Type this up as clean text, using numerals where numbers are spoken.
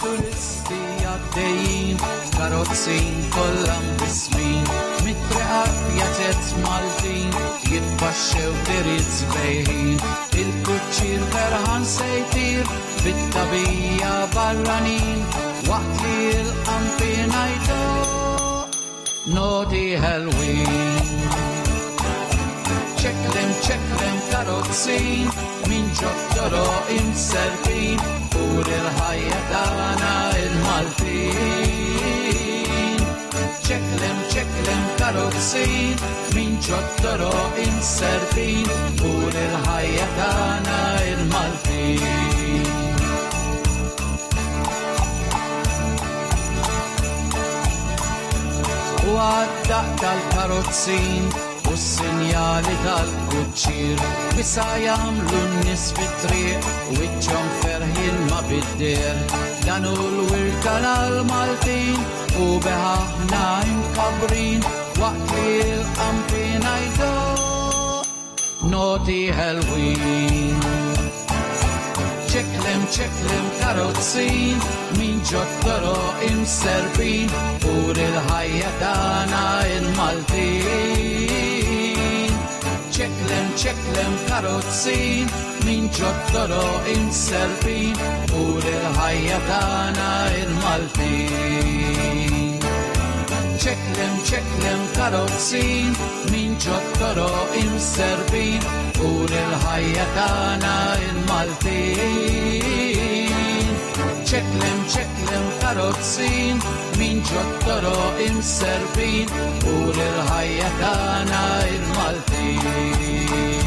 turisti għaddejjin, karozzin kollam bismin, mit-treqat jatet Maltin, jitbaxxew tiriet zbejħin, il-kuċċir ferħan sejtir, bit-tabija barranin, waqt li l-qampina jdo, Naughty Halloween. ċeklem karozzin, min ġottoro imservin, ur il-ħajja tagħna il-Maltin. ċeklem karozzin, min ġottoro imservin, ur il-ħajja tagħna il-Maltin. U għaddaq tal-karozzin, u s-sinjali tal-kuċċir, bisa jamlu n-nis fit-triq, u iċċom ferħin ma bid-der, dan u l-wirka l-Maltin, u beħaħna inkabrin, waqt li l-qampina jdo, Naughty Halloween. ċeklem karozzin, min ġottoro imserbin, ur il-ħajja tagħna il-Maltin. ċeklem karozzin, min ġottoro imserbin, ur il-ħajja tagħna il-Maltin. ċeklem karozzin, min ġottoro imserbin, ur il-ħajja tagħna il-Maltin. ċeklem karozzin, min ġottoro imserbin, ur il-ħajja tagħna il-Maltin.